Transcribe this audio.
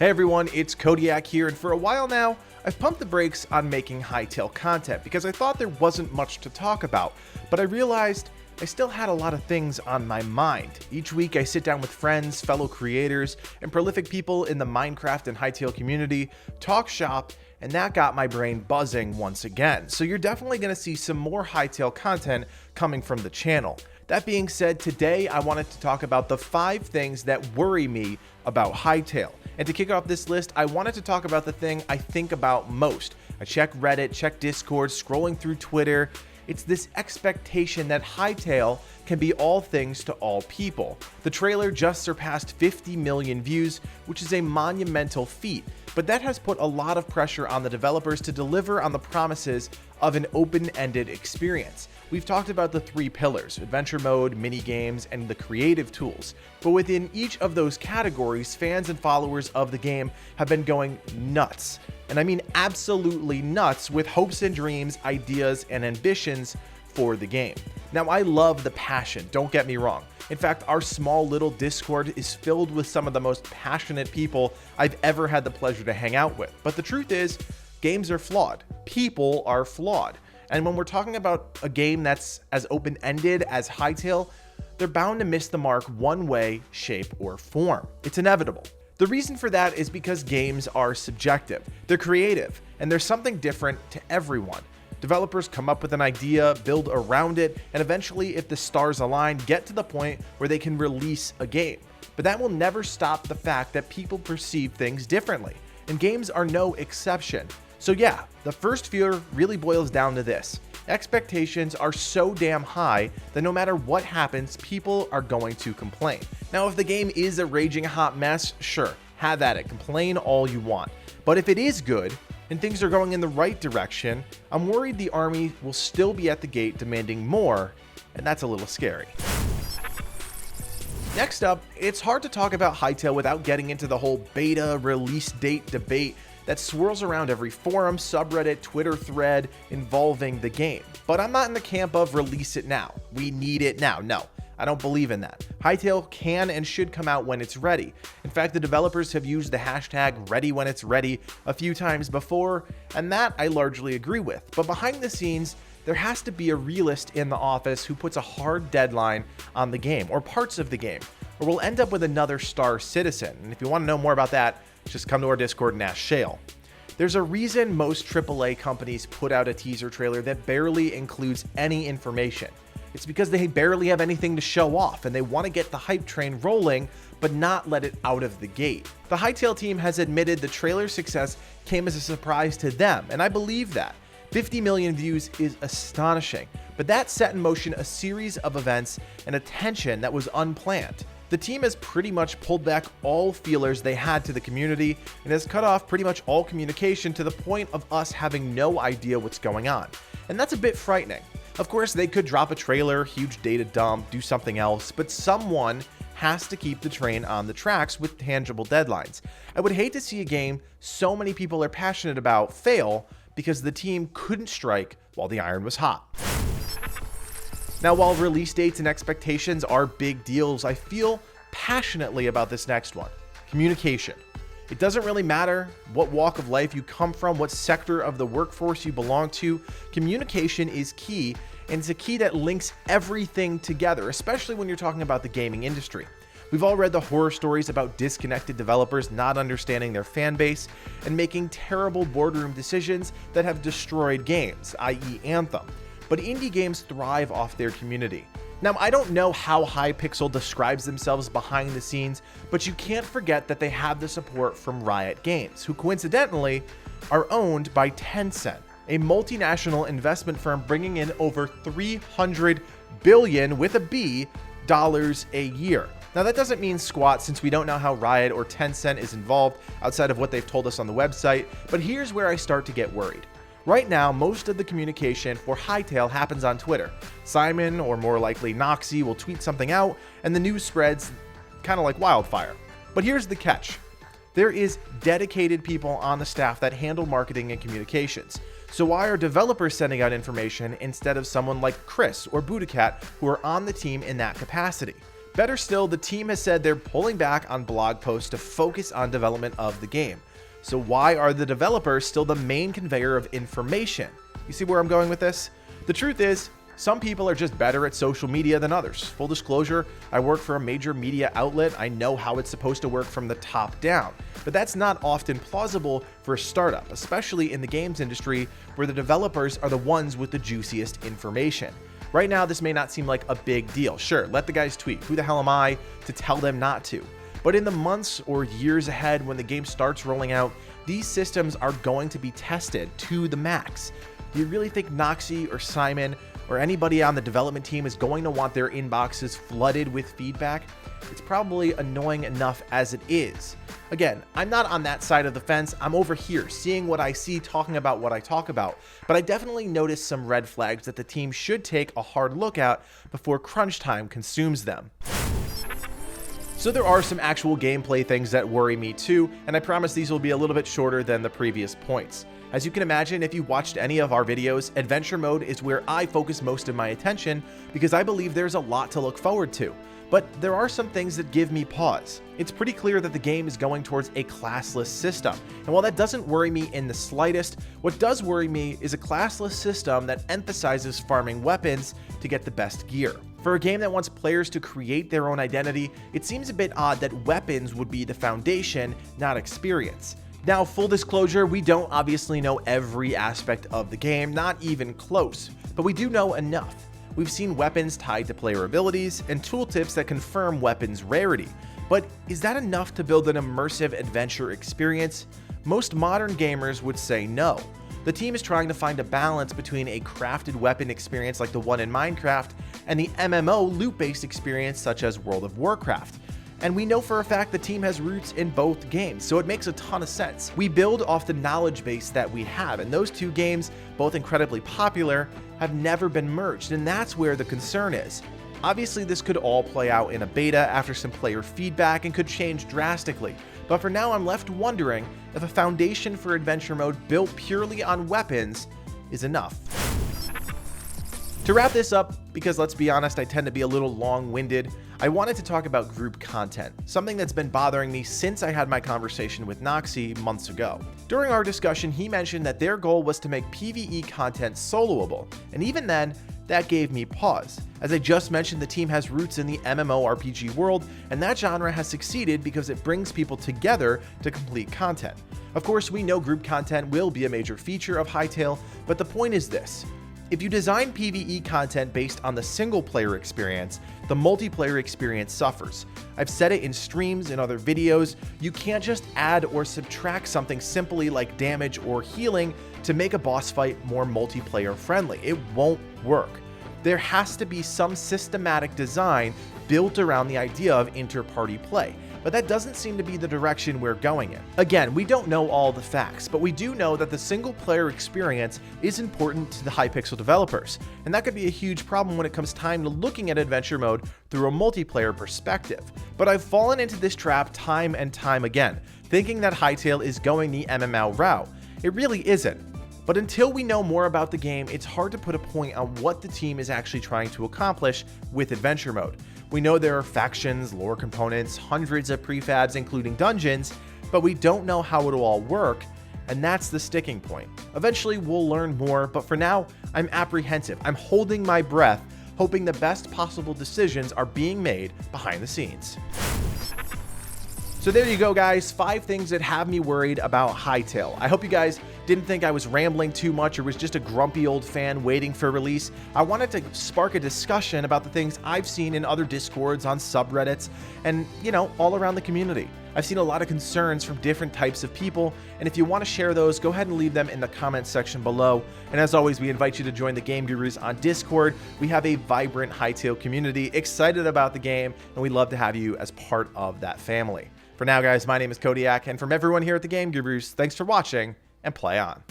Hey everyone, it's Codiak here, and for a while now, I've pumped the brakes on making Hytale content because I thought there wasn't much to talk about, but I realized I still had a lot of things on my mind. Each week I sit down with friends, fellow creators, and prolific people in the Minecraft and Hytale community, talk shop, and that got my brain buzzing once again. So you're definitely going to see some more Hytale content coming from the channel. That being said, today I wanted to talk about the 5 things that worry me about Hytale. And to kick off this list, I wanted to talk about the thing I think about most. I check Reddit, check Discord, scrolling through Twitter. It's this expectation that Hytale can be all things to all people. The trailer just surpassed 50 million views, which is a monumental feat, but that has put a lot of pressure on the developers to deliver on the promises of an open-ended experience. We've talked about the 3 pillars: adventure mode, mini-games, and the creative tools. But within each of those categories, fans and followers of the game have been going nuts. And I mean absolutely nuts with hopes and dreams, ideas, and ambitions for the game. Now, I love the passion, don't get me wrong. In fact, our small little Discord is filled with some of the most passionate people I've ever had the pleasure to hang out with. But the truth is, games are flawed. People are flawed. And when we're talking about a game that's as open-ended as Hytale, they're bound to miss the mark one way, shape, or form. It's inevitable. The reason for that is because games are subjective. They're creative, and there's something different to everyone. Developers come up with an idea, build around it, and eventually, if the stars align, get to the point where they can release a game. But that will never stop the fact that people perceive things differently, and games are no exception. So yeah, the first fear really boils down to this. Expectations are so damn high that no matter what happens, people are going to complain. Now, if the game is a raging hot mess, sure, have at it, complain all you want. But if it is good, and things are going in the right direction, I'm worried the army will still be at the gate demanding more, and that's a little scary. Next up, it's hard to talk about Hytale without getting into the whole beta release date debate that swirls around every forum, subreddit, Twitter thread involving the game. But I'm not in the camp of release it now. We need it now. No, I don't believe in that. Hytale can and should come out when it's ready. In fact, the developers have used the hashtag #ReadyWhenIt'sReady a few times before, and that I largely agree with. But behind the scenes, there has to be a realist in the office who puts a hard deadline on the game, or parts of the game, or we'll end up with another Star Citizen. And if you want to know more about that, just come to our Discord and ask Shale. There's a reason most AAA companies put out a teaser trailer that barely includes any information. It's because they barely have anything to show off, and they want to get the hype train rolling, but not let it out of the gate. The Hytale team has admitted the trailer's success came as a surprise to them, and I believe that. 50 million views is astonishing, but that set in motion a series of events and attention that was unplanned. The team has pretty much pulled back all feelers they had to the community and has cut off pretty much all communication to the point of us having no idea what's going on. And that's a bit frightening. Of course, they could drop a trailer, huge data dump, do something else, but someone has to keep the train on the tracks with tangible deadlines. I would hate to see a game so many people are passionate about fail because the team couldn't strike while the iron was hot. Now, while release dates and expectations are big deals, I feel passionately about this next one: communication. It doesn't really matter what walk of life you come from, what sector of the workforce you belong to, communication is key, and it's a key that links everything together, especially when you're talking about the gaming industry. We've all read the horror stories about disconnected developers not understanding their fan base and making terrible boardroom decisions that have destroyed games, i.e. Anthem. But indie games thrive off their community. Now, I don't know how Hypixel describes themselves behind the scenes, but you can't forget that they have the support from Riot Games, who coincidentally are owned by Tencent, a multinational investment firm bringing in over $300 billion with a B dollars a year. Now, that doesn't mean squat since we don't know how Riot or Tencent is involved outside of what they've told us on the website, but here's where I start to get worried. Right now, most of the communication for Hytale happens on Twitter. Simon, or more likely Noxy, will tweet something out, and the news spreads kind of like wildfire. But here's the catch. There is dedicated people on the staff that handle marketing and communications. So why are developers sending out information instead of someone like Chris or Budacat who are on the team in that capacity? Better still, the team has said they're pulling back on blog posts to focus on development of the game. So why are the developers still the main conveyor of information? You see where I'm going with this? The truth is, some people are just better at social media than others. Full disclosure, I work for a major media outlet. I know how it's supposed to work from the top down. But that's not often plausible for a startup, especially in the games industry where the developers are the ones with the juiciest information. Right now, this may not seem like a big deal. Sure, let the guys tweet. Who the hell am I to tell them not to? But in the months or years ahead when the game starts rolling out, these systems are going to be tested to the max. Do you really think Noxie or Simon or anybody on the development team is going to want their inboxes flooded with feedback? It's probably annoying enough as it is. Again, I'm not on that side of the fence. I'm over here seeing what I see, talking about what I talk about. But I definitely noticed some red flags that the team should take a hard look at before crunch time consumes them. So there are some actual gameplay things that worry me too, and I promise these will be a little bit shorter than the previous points. As you can imagine, if you watched any of our videos, adventure mode is where I focus most of my attention because I believe there's a lot to look forward to. But there are some things that give me pause. It's pretty clear that the game is going towards a classless system. And while that doesn't worry me in the slightest, what does worry me is a classless system that emphasizes farming weapons to get the best gear. For a game that wants players to create their own identity, it seems a bit odd that weapons would be the foundation, not experience. Now, full disclosure, we don't obviously know every aspect of the game, not even close, but we do know enough. We've seen weapons tied to player abilities and tooltips that confirm weapons' rarity. But is that enough to build an immersive adventure experience? Most modern gamers would say no. The team is trying to find a balance between a crafted weapon experience like the one in Minecraft and the MMO loot-based experience such as World of Warcraft. And we know for a fact the team has roots in both games, so it makes a ton of sense. We build off the knowledge base that we have, and those two games, both incredibly popular, have never been merged, and that's where the concern is. Obviously, this could all play out in a beta after some player feedback and could change drastically, but for now I'm left wondering if a foundation for adventure mode built purely on weapons is enough. To wrap this up, because let's be honest, I tend to be a little long-winded, I wanted to talk about group content, something that's been bothering me since I had my conversation with Noxie months ago. During our discussion, he mentioned that their goal was to make PvE content soloable, and even then, that gave me pause. As I just mentioned, the team has roots in the MMORPG world, and that genre has succeeded because it brings people together to complete content. Of course, we know group content will be a major feature of Hytale, but the point is this. If you design PvE content based on the single-player experience, the multiplayer experience suffers. I've said it in streams and other videos, you can't just add or subtract something simply like damage or healing to make a boss fight more multiplayer friendly. It won't work. There has to be some systematic design built around the idea of inter-party play. But that doesn't seem to be the direction we're going in. Again, we don't know all the facts, but we do know that the single-player experience is important to the Hypixel developers, and that could be a huge problem when it comes time to looking at adventure mode through a multiplayer perspective. But I've fallen into this trap time and time again, thinking that Hytale is going the MMO route. It really isn't. But until we know more about the game, it's hard to put a point on what the team is actually trying to accomplish with adventure mode. We know there are factions, lore components, hundreds of prefabs, including dungeons, but we don't know how it'll all work, and that's the sticking point. Eventually, we'll learn more, but for now, I'm apprehensive. I'm holding my breath, hoping the best possible decisions are being made behind the scenes. So there you go, guys. 5 things that have me worried about Hytale. I hope you guys didn't think I was rambling too much or was just a grumpy old fan waiting for release. I wanted to spark a discussion about the things I've seen in other Discords, on subreddits, and, all around the community. I've seen a lot of concerns from different types of people, and if you want to share those, go ahead and leave them in the comments section below. And as always, we invite you to join the Game Gurus on Discord. We have a vibrant Hytale community, excited about the game, and we'd love to have you as part of that family. For now, guys, my name is Codiak, and from everyone here at the Game Gurus, thanks for watching, and play on.